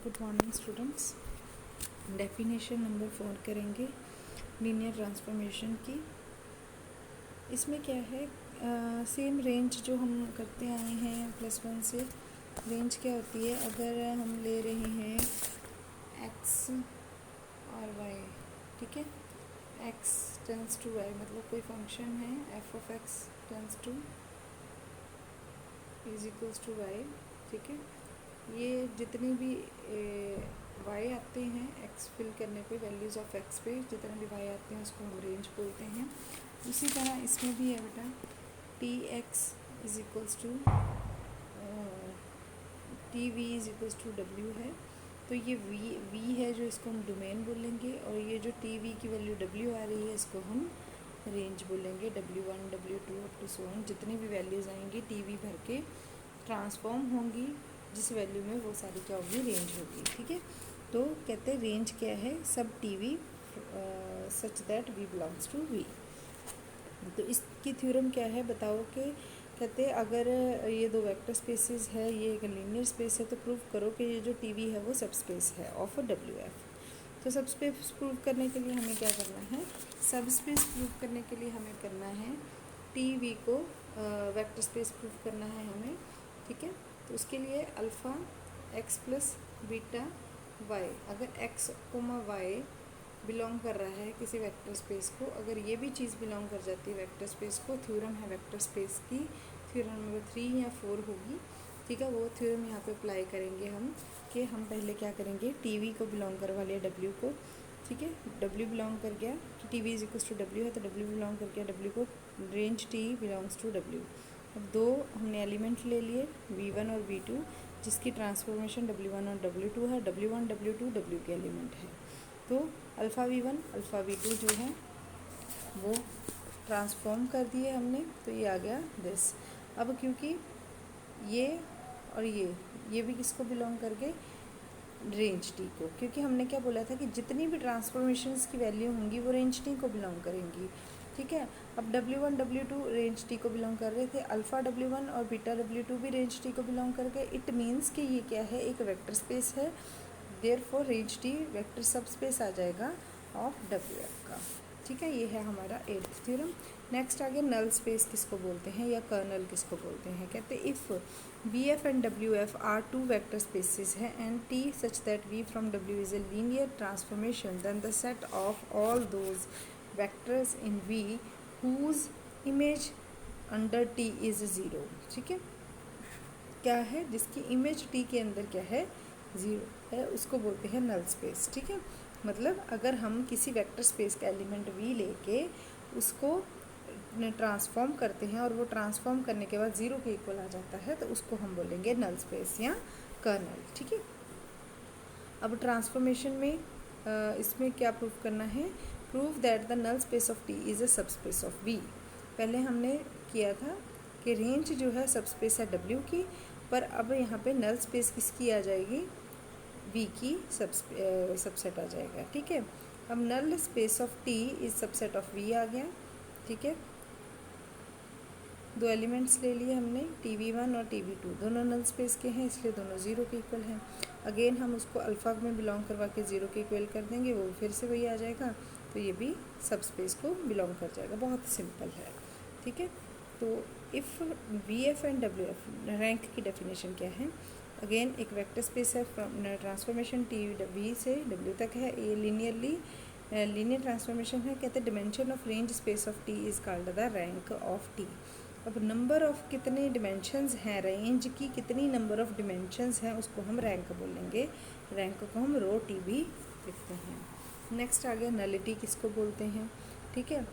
Good morning students. Definition number 4 करेंगे linear transformation की। इसमें क्या है, सेम रेंज जो हम करते आए हैं +1 से। रेंज क्या होती है, अगर हम ले रहे हैं x और y, ठीक है, x टेंस टू y, मतलब कोई फंक्शन है f of x tends to is equals to y, ठीक है। ये जितनी भी y आते हैं x फिल करने पे, वैल्यूज़ ऑफ x पे जितने भी y आते हैं उसको हम रेंज बोलते हैं। उसी तरह इसमें भी है बेटा, T X is equals to T V is equals to W है। तो ये v है जो इसको हम डोमेन बोलेंगे, और ये जो टी वी की वैल्यू w आ रही है इसको हम रेंज बोलेंगे। W1 W2 up to so on, जितनी भी वैल्यूज़ आएंगी टी वी भर के ट्रांसफॉर्म होंगी, जिस वैल्यू में वो सारी क्या होगी, रेंज होगी, ठीक है। तो कहते हैं रेंज क्या है, सब T V such that v belongs to V. तो इसकी थ्योरम क्या है बताओ। कि कहते हैं अगर ये दो वेक्टर स्पेसेस है, ये एक लीनियर स्पेस है, तो प्रूव करो कि ये जो टी वी है वो सब स्पेस है ऑफ डब्ल्यू एफ। तो सब स्पेस प्रूव करने के लिए हमें क्या करना है, सब स्पेस प्रूव करने के लिए हमें करना है टी वी को वेक्टर स्पेस प्रूव करना है हमें, ठीक है। तो उसके लिए alpha x plus beta y, अगर एक्स कोमा वाई बिलोंग कर रहा है किसी वेक्टर स्पेस को, अगर ये भी चीज़ बिलोंग कर जाती है वेक्टर स्पेस को, थ्योरम है वेक्टर स्पेस की, थ्योरम नंबर 3 या 4 होगी, ठीक है। वो थ्योरम यहाँ पे अप्लाई करेंगे हम, कि हम पहले क्या करेंगे, टीवी को बिलोंग करवा लिया डब्ल्यू को, ठीक है। डब्ल्यू बिलोंग कर गया कि TV is equals to W है, तो डब्ल्यू बिलोंग कर गया डब्ल्यू को, range T belongs to W. अब दो हमने एलिमेंट ले लिए v1 और v2, जिसकी ट्रांसफॉर्मेशन w1 और w2 है। w1 w2 w के एलिमेंट है, तो अल्फ़ा v1 अल्फ़ा v2 जो है वो ट्रांसफॉर्म कर दिए हमने, तो ये आ गया दिस। अब क्योंकि ये और ये भी किसको बिलोंग करके, रेंज टी को, क्योंकि हमने क्या बोला था कि जितनी भी ट्रांसफॉर्मेशंस की वैल्यू होंगी वो रेंज टी को बिलोंग करेंगी, ठीक है। अब W1 W2 रेंज टी को बिलोंग कर रहे थे, अल्फ़ा W1 और बीटा W2 भी रेंज टी को बिलोंग कर गए। इट मीन्स कि ये क्या है, एक वेक्टर स्पेस है, देयरफॉर रेंज टी वेक्टर सब स्पेस आ जाएगा ऑफ WF का, ठीक है। ये है हमारा 8th थ्योरम। नेक्स्ट आगे नल स्पेस किसको बोलते हैं या कर्नल किसको बोलते हैं। कहते हैं if BF and WF are two vector spaces हैं and T such that V from W is a linear transformation, then the set of all those vectors in V whose image under T is 0, ठीक है। क्या है, जिसकी image T के अंदर क्या है, 0 है, उसको बोलते हैं नल स्पेस, ठीक है। मतलब अगर हम किसी वेक्टर स्पेस का एलिमेंट V लेके उसको ट्रांसफॉर्म करते हैं और वो ट्रांसफॉर्म करने के बाद 0 के इक्वल आ जाता है, तो उसको हम बोलेंगे नल स्पेस या कर्नल, ठीक है। अब ट्रांसफॉर्मेशन में इसमें क्या प्रूव करना है, prove that the null space of T is a subspace of we. पहले हमने किया था कि रेंज जो है सब स्पेस है डब्ल्यू की, पर अब यहाँ पे नल स्पेस किसकी आ जाएगी, वी की सबसेट आ जाएगा, ठीक है। अब null space of T is subset of V आ गया, ठीक है। दो एलिमेंट्स ले लिए हमने, TV1 और TV2, दोनों नल स्पेस के हैं, इसलिए दोनों 0 के इक्वल हैं। अगेन हम उसको अल्फ़ा में बिलोंग करवा के 0 के इक्वल कर देंगे, वो फिर से वही आ जाएगा, तो ये भी सब स्पेस को बिलोंग कर जाएगा। बहुत सिंपल है, ठीक है। तो if VF and WF, rank की डेफिनेशन क्या है, अगेन एक वेक्टर स्पेस है, ट्रांसफॉर्मेशन TV से W तक है, ये लीनियर ट्रांसफॉर्मेशन है। कहते हैं dimension of range space of T is called the rank of T। अब नंबर ऑफ़ कितने डिमेंशंस हैं, रेंज की कितनी नंबर ऑफ़ डिमेंशंस हैं, उसको हम रैंक बोलेंगे। रैंक को हम रो टी भी लिखते हैं। नेक्स्ट आ गया नलिटी किसको बोलते हैं, ठीक है।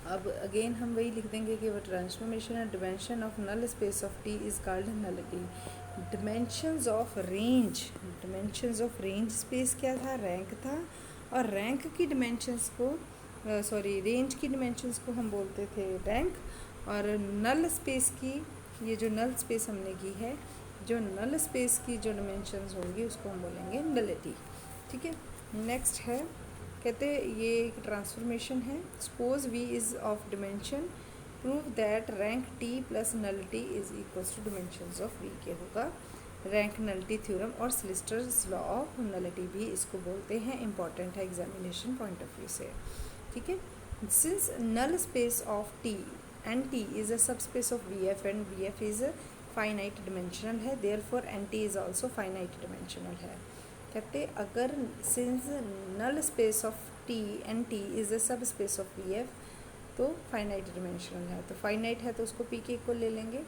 अब अगेन हम वही लिख देंगे कि वो transformation and dimension of null space of T is called nullity. Dimensions of range space क्या था, रैंक था, और रैंक की डिमेंशंस को रेंज की डिमेंशंस को हम बोलते थे रैंक, और नल स्पेस की, ये जो नल स्पेस हमने की है, जो नल स्पेस की जो डिमेंशंस होंगी उसको हम बोलेंगे नलिटी, ठीक है। नेक्स्ट है, कहते ये एक ट्रांसफॉर्मेशन है, suppose V is of dimension, prove that rank T plus nullity is equals to dimensions of V के होगा रैंक नलिटी थ्योरम और सिलिस्टर्स लॉ ऑफ नलिटी भी इसको बोलते हैं, इंपॉर्टेंट है एग्जामिनेशन पॉइंट ऑफ व्यू से, ठीक है। Since null space of T and T is a subspace of V F and V F is finite dimensional है, therefore N T is also finite dimensional है। कहते अगर since null space of T and T is a subspace of V F तो finite dimensional है, तो finite है तो उसको पी के इक्वल ले लेंगे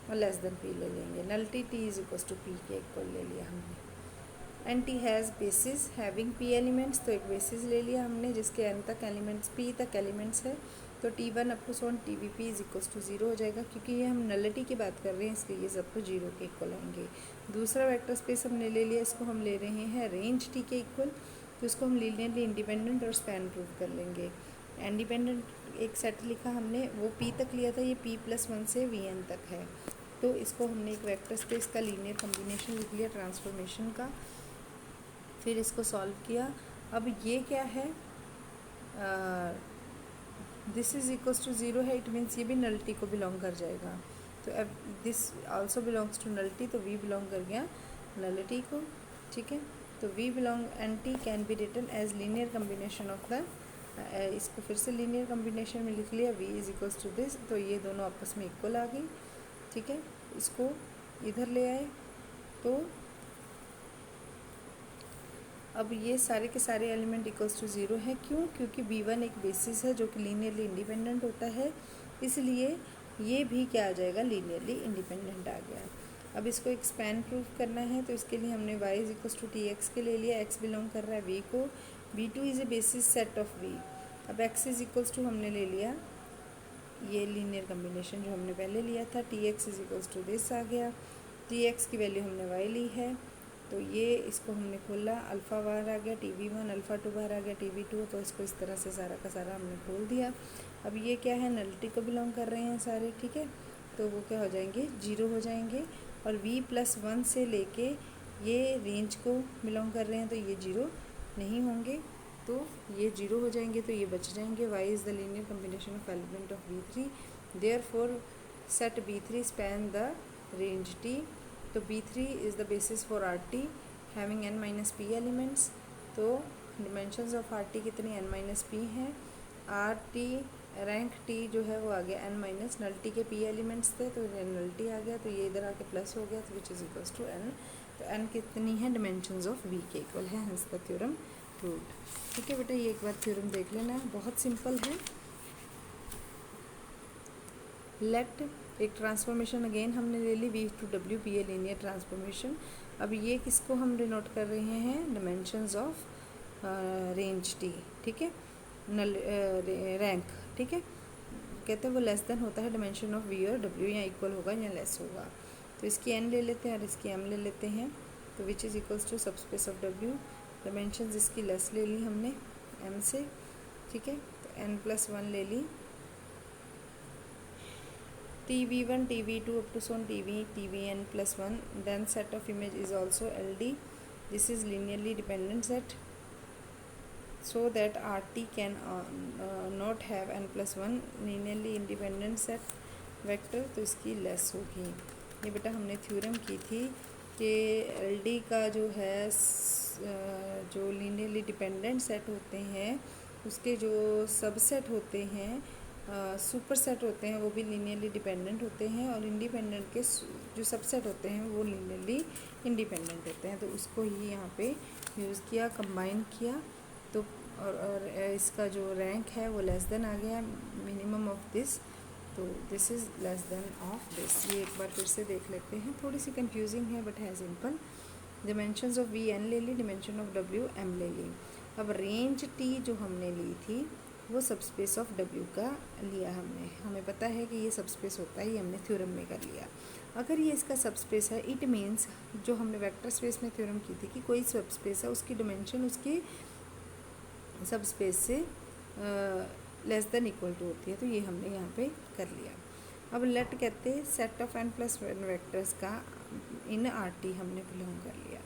और लेस देन पी ले लेंगे। Nullity T is equal to P के इक्वल ले लिया हमने। N T has basis having P elements, तो एक बेसिस ले लिया हमने जिसके एन तक एलिमेंट्स पी तक एलिमेंट्स है, तो टी वन अप टू सोन T V P is equal to zero हो जाएगा, क्योंकि ये हम नलिटी की बात कर रहे हैं इसलिए ये सबको जीरो के इक्वल आएंगे। दूसरा वेक्टर स्पेस हमने ले लिया, इसको हम ले रहे हैं रेंज टी के इक्वल, तो इसको हम लीनियरली इंडिपेंडेंट और स्पैन प्रूव कर लेंगे। इंडिपेंडेंट एक सेट लिखा हमने, वो पी तक लिया था, ये पी प्लस वन से वी एन तक है, तो इसको हमने एक वेक्टर स्पेस का लीनियर कॉम्बिनेशन लिख लिया ट्रांसफॉर्मेशन का, फिर इसको सॉल्व किया। अब ये क्या है, this is equals to zero है, इट मीन्स ये भी नलिटी को बिलोंग कर जाएगा, तो अब this also belongs to nullity, तो वी बिलोंग कर गया नलिटी को, ठीक है। तो V belong N T can be written as linear combination of the, इसको फिर से लीनियर कम्बिनेशन में लिख लिया, v is equals to this, तो ये दोनों आपस में इक्वल आ गई, ठीक है। इसको इधर ले आए तो अब ये सारे के सारे एलिमेंट इक्वल्स टू ज़ीरो है, क्यों? क्योंकि b1 एक बेसिस है जो कि लीनियरली इंडिपेंडेंट होता है, इसलिए ये भी क्या आ जाएगा, लीनियरली इंडिपेंडेंट आ गया। अब इसको एक स्पैन प्रूफ करना है, तो इसके लिए हमने y is equals to T X के ले लिया, x बिलोंग कर रहा है v को, b2 is a basis set of v। अब x इज इक्वल्स टू हमने ले लिया ये लीनियर कम्बिनेशन जो हमने पहले लिया था, T X is equals to this आ गया, टी एक्स की वैल्यू हमने y ली है, तो ये इसको हमने खोला, अल्फ़ा बाहर आ गया, T V one, alpha two बाहर आ गया, टी वी टू, तो इसको इस तरह से सारा का सारा हमने खोल दिया। अब ये क्या है, नलिटी को बिलोंग कर रहे हैं सारे, ठीक है, तो वो क्या हो जाएंगे, जीरो हो जाएंगे, और v प्लस वन से लेके ये रेंज को बिलोंग कर रहे हैं, तो ये जीरो नहीं होंगे, तो ये जीरो हो जाएंगे, तो ये बच जाएंगे। y is the linear combination of element of v3, therefore set b3 span the range t, तो b3 is the basis for rt having n minus P elements, तो डिमेंशंस ऑफ rt कितनी, n minus P हैं, rt rank t जो है वो आ गया n minus, nullity के p elements थे तो नलिटी आ गया, तो ये इधर आके प्लस हो गया, तो which is equals to n, तो n कितनी है, डिमेंशंस ऑफ v के इक्वल है, हंस द थ्योरम प्रूव्ड। ठीक है बेटा, ये एक बार थ्योरम देख लेना, बहुत सिंपल है। लेट एक ट्रांसफॉर्मेशन अगेन हमने ले ली, v to w be a linear transformation. अब ये किसको हम डिनोट कर रहे हैं, डिमेंशंस ऑफ रेंज t, ठीक है, नल रैंक, ठीक है, कहते हैं वो लेस देन होता है डिमेंशन ऑफ v और w, या इक्वल होगा या लेस होगा, तो इसकी n ले लेते हैं और इसकी m ले लेते हैं, तो विच इज़ इक्वल्स टू सब स्पेस ऑफ w, डिमेंशंस इसकी लेस ले ली हमने m से, ठीक है, तो n प्लस वन ले ली, tv1 tv2 up to so on tvn plus 1, then set of image is also ld, this is linearly dependent set, so that rt can not have n plus 1 linearly independent set vector, तो इसकी less होगी। ये बेटा हमने theorem की थी कि ld का जो है जो लीनियरली डिपेंडेंट सेट होते हैं उसके जो सबसेट होते हैं, सुपर सेट होते हैं, वो भी लीनियरली डिपेंडेंट होते हैं, और इंडिपेंडेंट के जो सबसेट होते हैं वो लीनियरली इंडिपेंडेंट होते हैं, तो उसको ही यहाँ पे यूज़ किया, कंबाइन किया, तो और इसका जो रैंक है वो लेस देन आ गया मिनिमम ऑफ दिस, तो this is less than of this. ये एक बार फिर से देख लेते हैं, थोड़ी सी कंफ्यूजिंग है बट है simple. Dimensions of V N ले ली, डिमेंशन ऑफ डब्ल्यू एम ले ली। अब रेंज टी जो हमने ली थी वो सबस्पेस ऑफ W का लिया हमने, हमें पता है कि ये सबस्पेस होता है, ये हमने थ्योरम में कर लिया। अगर ये इसका सबस्पेस है, इट मीन्स जो हमने वेक्टर स्पेस में थ्योरम की थी कि कोई सबस्पेस है उसकी डिमेंशन उसकी सबस्पेस से लेस देन इक्वल टू होती है, तो ये हमने यहाँ पे कर लिया। अब लेट कहते हैं set of n plus one vectors का इन RT हमने बिलोंग कर लिया,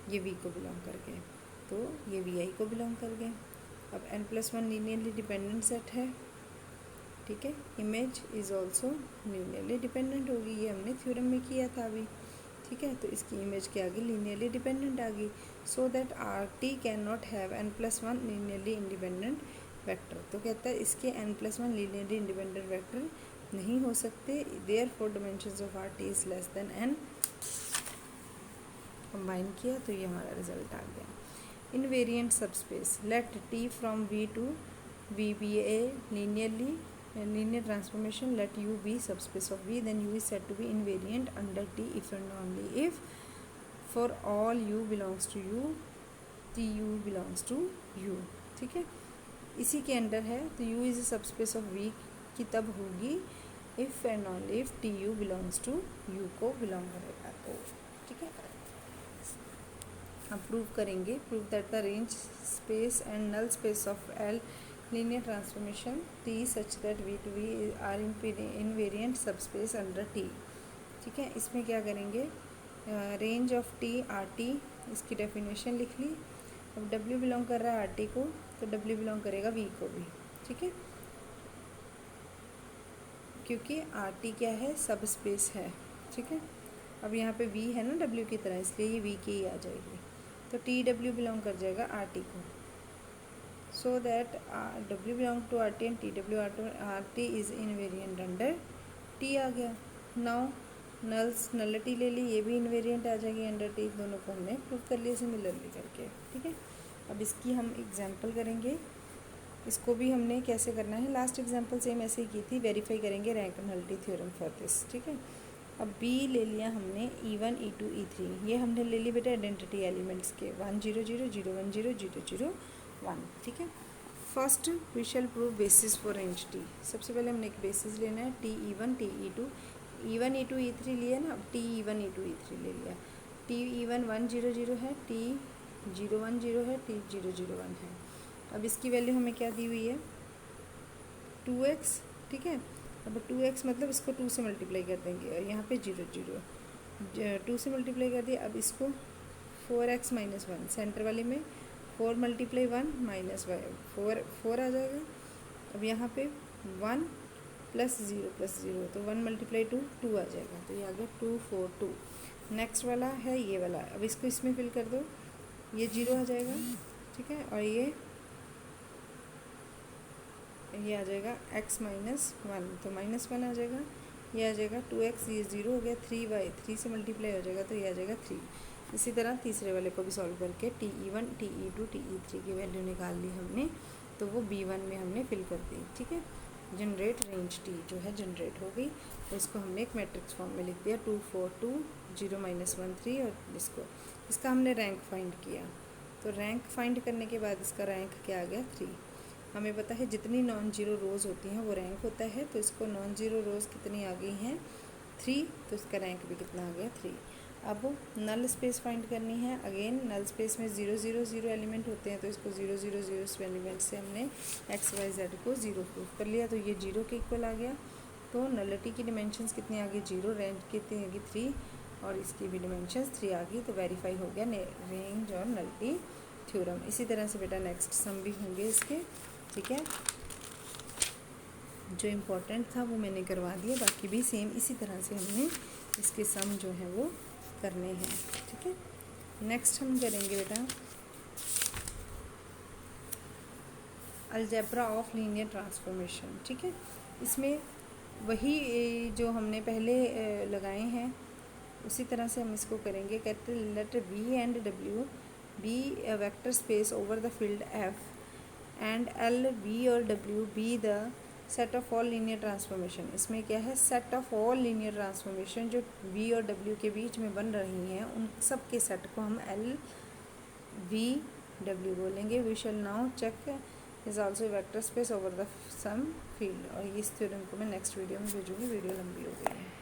ये V को बिलोंग कर गए, तो ये VI को बिलोंग कर गए। अब n plus one linearly dependent set है, ठीक है, image is also linearly dependent होगी, ये हमने थ्योरम में किया था अभी, ठीक है, तो इसकी इमेज के आगे लीनियरली डिपेंडेंट आ गई। So that R T can not have n+1 linearly independent vector. तो कहता है इसके n+1 लीनियरली इंडिपेंडेंट वेक्टर नहीं हो सकते, therefore dimensions of R T is less than n। Combine किया तो ये हमारा रिजल्ट आ गया। Invariant subspace, let T from V to V be a linearly linear transformation, let u be subspace of v, then u is said to be invariant under t if and only if for all u belongs to u tu belongs to u। ठीक है, इसी के under है तो u is a subspace of v की तब होगी if and only if tu belongs to u को belong करेगा तो। ठीक है, हम प्रूव करेंगे, prove that the range space and null space of L linear transformation T such that V to V are invariant subspace under T। ठीक है, इसमें क्या करेंगे, range of T R T, इसकी डेफिनेशन लिख ली। अब W बिलोंग कर रहा है आर टी को, तो W बिलोंग करेगा V को भी। ठीक है, क्योंकि आर टी क्या है, सब स्पेस है। ठीक है, अब यहाँ पे V है ना W की तरह, इसलिए ये V की ही आ जाएगी, तो टी W बिलोंग कर जाएगा आर टी को। So that W belong to RT and TW RT is invariant under T आ गया। Now नलिटी ले ली, ये भी इन्वेरियंट आ जाएगी अंडर T, दोनों को हमने प्रूव कर लिया सिमिलरली करके। ठीक है, अब इसकी हम एग्जांपल करेंगे, इसको भी हमने कैसे करना है, लास्ट एग्जांपल सेम ऐसे ही की थी, वेरीफाई करेंगे rank nullity theorem for this. ठीक है, अब B ले लिया हमने E1 E2 E3, ये हमने ले ली बेटा आइडेंटिटी एलिमेंट्स के 1 0 0 0 1 0 0 0 1। ठीक है, first we shall prove basis for range T. सबसे पहले हमने एक बेसिस लेना है, T E1 T E2, E1 E2 E3 लिया ना, अब टी E1 E2 E3 ले लिया। टी E1 1 0 0 है, टी 0 1 0 है, टी 0 0 1 है। अब इसकी वैल्यू हमें क्या दी हुई है, 2x। ठीक है, अब 2x मतलब इसको 2 से मल्टीप्लाई कर देंगे और यहाँ पे 0 0 2 से मल्टीप्लाई कर दिया। अब इसको 4x - 1 सेंटर वाले में 4 × 1 -4 4 आ जाएगा। अब यहाँ पे 1 + 0 + 0 तो 1 × 2 2 आ जाएगा, तो ये आ गया 2 4 2। नेक्स्ट वाला है ये वाला, अब इसको इसमें फिल कर दो, ये 0 आ जाएगा। ठीक है, और ये आ जाएगा x - 1 तो -1 आ जाएगा, ये आ जाएगा 2x, ये 0 हो गया, 3y 3 से मल्टीप्लाई हो जाएगा तो ये आ जाएगा 3। इसी तरह तीसरे वाले को भी सॉल्व करके T E1 T E2 T E3 की वैल्यू निकाल ली हमने, तो वो B1 में हमने फिल कर दी। ठीक है, जनरेट रेंज टी जो है जनरेट हो गई, तो इसको हमने एक मैट्रिक्स फॉर्म में लिख दिया 2 4 2 0 - 1 3, और इसका हमने रैंक फाइंड किया। तो रैंक फाइंड करने के बाद इसका रैंक क्या आ गया, 3। हमें पता है जितनी नॉन जीरो रोज़ होती हैं वो रैंक होता है, तो इसको नॉन जीरो रोज़ कितनी आ गई हैं, 3, तो इसका रैंक भी कितना आ गया, 3। अब नल स्पेस फाइंड करनी है। अगेन नल स्पेस में 0 0 0 एलिमेंट होते हैं, तो इसको 0 0 0 एलिमेंट से हमने x y z को 0 प्रूव कर लिया, तो ये 0 के इक्वल आ गया। तो नलिटी की डिमेंशंस कितनी आ गई, 0, रेंज कितनी आ गई, 3, और इसकी भी डिमेंशंस 3 आ गई, तो वेरीफाई हो गया रेंज और नलिटी थ्योरम। इसी तरह से बेटा नेक्स्ट सम भी होंगे इसके। ठीक है, जो इम्पोर्टेंट था वो मैंने करवा दिया, बाकी भी सेम इसी तरह से हमने इसके सम जो हैं वो करने हैं। ठीक है, नेक्स्ट हम करेंगे बेटा अलजेब्रा ऑफ लीनियर ट्रांसफॉर्मेशन। ठीक है, इसमें वही जो हमने पहले लगाए हैं उसी तरह से हम इसको करेंगे। कहते हैं let V and W be a vector space over the field F and L V और W be the set of all linear transformation. इसमें क्या है, set of all linear transformation जो V और W के बीच में बन रही हैं उन सब के सेट को हम L V W बोलेंगे। We shall now check is also vector space over the same field. और इस थ्योरम को मैं नेक्स्ट वीडियो में भेजूँगी, वीडियो लंबी हो गई है।